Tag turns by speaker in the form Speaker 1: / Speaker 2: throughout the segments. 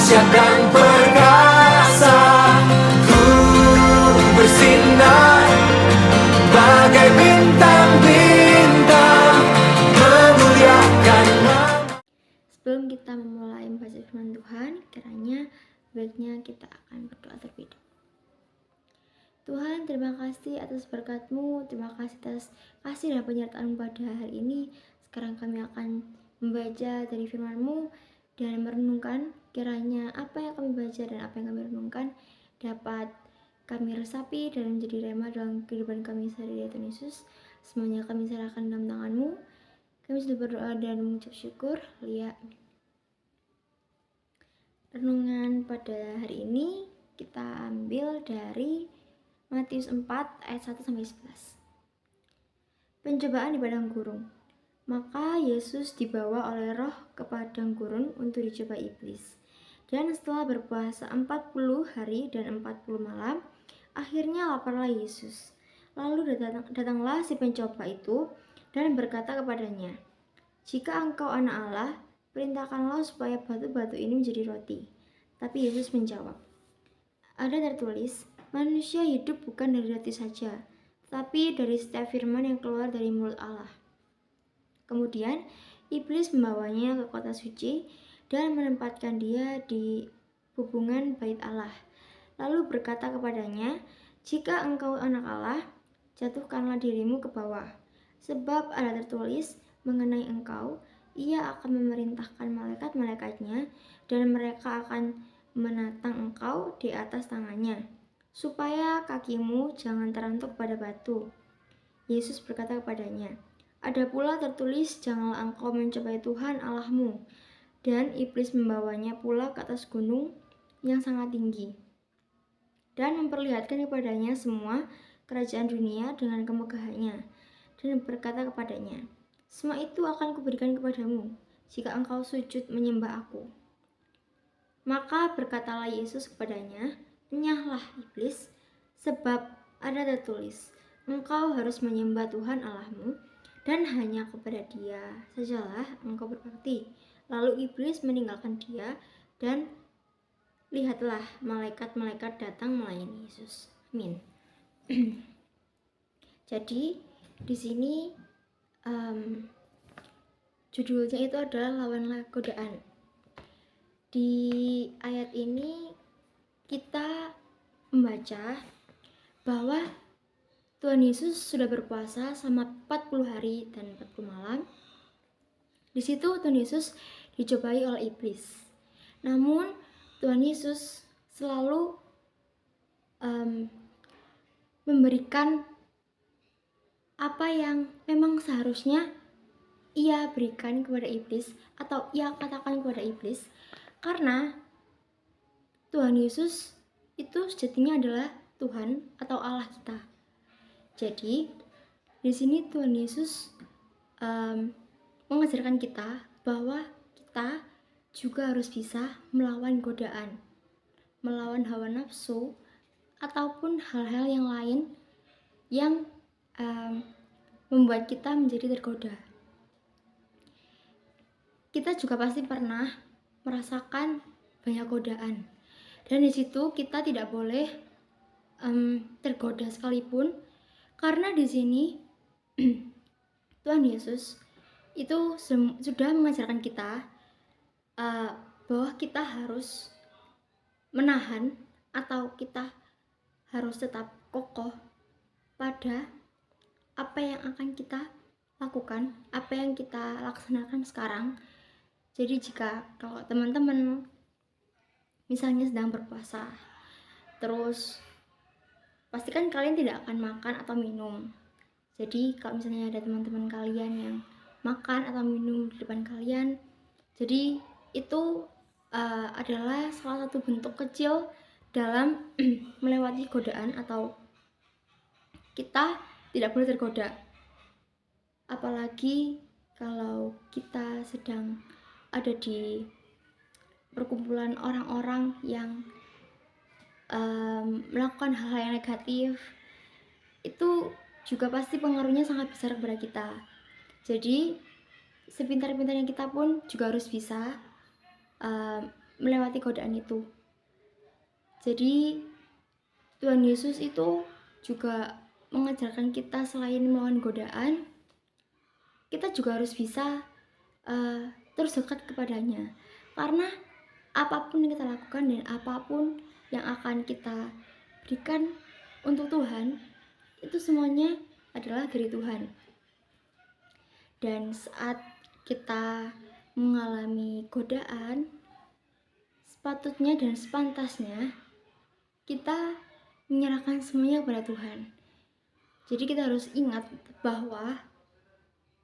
Speaker 1: dahsyat dan perkasa. Ku bersinar bagai bintang-bintang, memuliakan nama.
Speaker 2: Sebelum kita memulai membaca firman Tuhan, kiranya baiknya kita akan berdoa terlebih dahulu. Tuhan, terima kasih atas berkat-Mu, terima kasih atas kasih dan penyertaan-Mu pada hari ini. Sekarang kami akan membaca dari firman-Mu dan merenungkan kiranya apa yang kami baca dan apa yang kami renungkan dapat kami resapi dan menjadi rema dalam kehidupan kami sehari-hari. Tuhan Yesus, semuanya kami serahkan dalam tangan-Mu. Kami sudah berdoa dan mengucap syukur. Haleluya. Renungan pada hari ini kita ambil dari Matius 4 ayat 1-11. Pencobaan di padang gurun. Maka Yesus dibawa oleh Roh ke padang gurun untuk dicoba iblis. Dan setelah berpuasa 40 hari dan 40 malam, akhirnya laparlah Yesus. Lalu datanglah si pencoba itu dan berkata kepadanya, "Jika engkau anak Allah, perintahkanlah supaya batu-batu ini menjadi roti." Tapi Yesus menjawab, "Ada tertulis, manusia hidup bukan dari roti saja, tapi dari setiap firman yang keluar dari mulut Allah." Kemudian iblis membawanya ke kota suci dan menempatkan dia di hubungan bait Allah. Lalu berkata kepadanya, "Jika engkau anak Allah, jatuhkanlah dirimu ke bawah. Sebab ada tertulis mengenai engkau, Ia akan memerintahkan malaikat-malaikatnya, dan mereka akan menatang engkau di atas tangannya, supaya kakimu jangan terantuk pada batu." Yesus berkata kepadanya, "Ada pula tertulis, janganlah engkau mencobai Tuhan Allahmu." Dan iblis membawanya pula ke atas gunung yang sangat tinggi, dan memperlihatkan kepadanya semua kerajaan dunia dengan kemegahannya, dan berkata kepadanya, "Semua itu akan kuberikan kepadamu, jika engkau sujud menyembah aku." Maka berkatalah Yesus kepadanya, "Enyahlah iblis, sebab ada tertulis, engkau harus menyembah Tuhan Allahmu, dan hanya kepada Dia sajalah engkau berbakti." Lalu iblis meninggalkan dia, dan lihatlah malaikat-malaikat datang melayani Yesus. Amin. Jadi di sini judulnya itu adalah lawanlah godaan. Di ayat ini kita membaca bahwa Tuhan Yesus sudah berpuasa selama 40 hari dan 40 malam. Di situ Tuhan Yesus dicobai oleh iblis. Namun Tuhan Yesus selalu memberikan apa yang memang seharusnya Ia berikan kepada iblis, atau Ia katakan kepada iblis, karena Tuhan Yesus itu sejatinya adalah Tuhan atau Allah kita. Jadi di sini Tuhan Yesus mengajarkan kita bahwa kita juga harus bisa melawan godaan, melawan hawa nafsu, ataupun hal-hal yang lain yang membuat kita menjadi tergoda. Kita juga pasti pernah merasakan banyak godaan, dan di situ kita tidak boleh tergoda sekalipun, karena di sini Tuhan Yesus itu sudah mengajarkan kita bahwa kita harus menahan, atau kita harus tetap kokoh pada apa yang akan kita lakukan, apa yang kita laksanakan sekarang. Jadi kalau teman-teman misalnya sedang berpuasa, terus pastikan kalian tidak akan makan atau minum. Jadi kalau misalnya ada teman-teman kalian yang makan atau minum di depan kalian, jadi itu adalah salah satu bentuk kecil dalam melewati godaan, atau kita tidak boleh tergoda. Apalagi kalau kita sedang ada di perkumpulan orang-orang yang melakukan hal-hal yang negatif, itu juga pasti pengaruhnya sangat besar kepada kita. Jadi sepintar-pintarnya kita pun juga harus bisa melewati godaan itu. Jadi Tuhan Yesus itu juga mengajarkan kita selain melawan godaan, kita juga harus bisa terus dekat kepadanya. Karena apapun yang kita lakukan dan apapun yang akan kita berikan untuk Tuhan, itu semuanya adalah dari Tuhan. Dan saat kita mengalami godaan, sepatutnya dan sepantasnya kita menyerahkan semuanya kepada Tuhan. Jadi kita harus ingat bahwa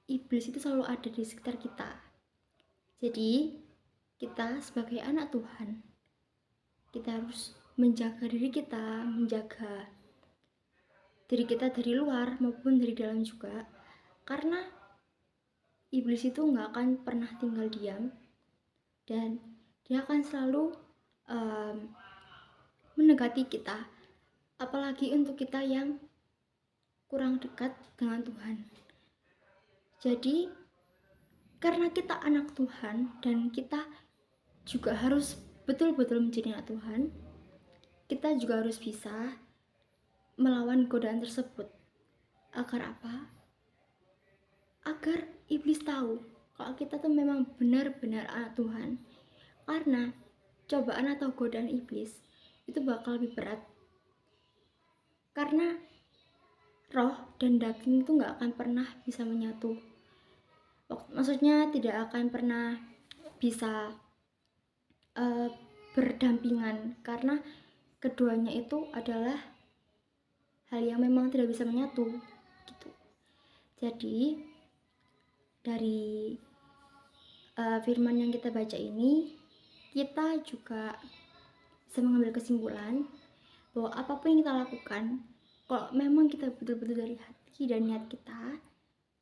Speaker 2: iblis itu selalu ada di sekitar kita. Jadi kita sebagai anak Tuhan, kita harus menjaga diri kita, menjaga diri kita dari luar maupun dari dalam juga. Karena iblis itu nggak akan pernah tinggal diam, dan dia akan selalu mendekati kita, apalagi untuk kita yang kurang dekat dengan Tuhan. Jadi karena kita anak Tuhan dan kita juga harus betul-betul menjadi anak Tuhan, kita juga harus bisa melawan godaan tersebut. Agar apa? Agar iblis tahu kalau kita tuh memang benar-benar anak Tuhan. Karena cobaan atau godaan iblis itu bakal lebih berat. Karena roh dan daging itu gak akan pernah bisa menyatu. Maksudnya tidak akan pernah bisa berdampingan, karena keduanya itu adalah hal yang memang tidak bisa menyatu gitu. Jadi dari firman yang kita baca ini, kita juga bisa mengambil kesimpulan bahwa apapun yang kita lakukan, kalau memang kita betul-betul dari hati dan niat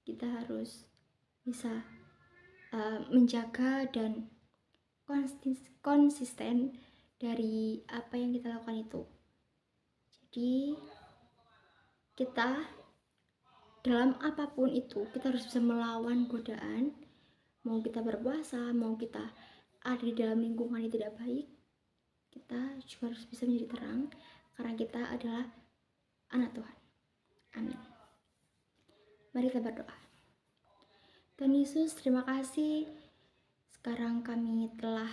Speaker 2: kita harus bisa menjaga dan konsisten dari apa yang kita lakukan itu. Jadi kita dalam apapun itu, kita harus bisa melawan godaan. Mau kita berpuasa, mau kita ada di dalam lingkungan yang tidak baik, kita juga harus bisa menjadi terang, karena kita adalah anak Tuhan. Amin. Mari kita berdoa. Tuhan Yesus, terima kasih. Sekarang kami telah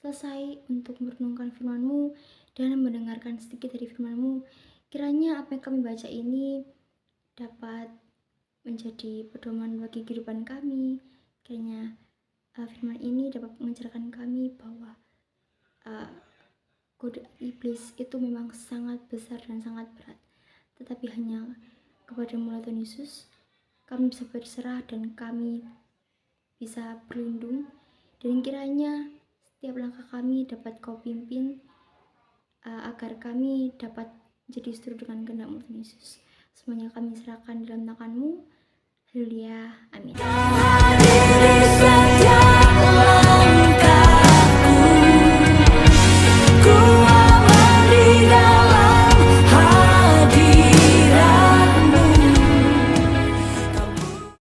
Speaker 2: selesai untuk merenungkan firman-Mu dan mendengarkan sedikit dari firman-Mu. Kiranya apa yang kami baca ini dapat menjadi pedoman bagi kehidupan kami. Kiranya firman ini dapat mengajarkan kami bahwa godaan iblis itu memang sangat besar dan sangat berat. Tetapi hanya kepada-Mu Tuhan Yesus kami bisa berserah dan kami bisa berlindung. Dan kiranya setiap langkah kami dapat Kau pimpin agar kami dapat menjadi seturut dengan kehendak-Mu Tuhan Yesus. Semuanya kami serahkan dalam tangan-Mu. Haleluya. Amin.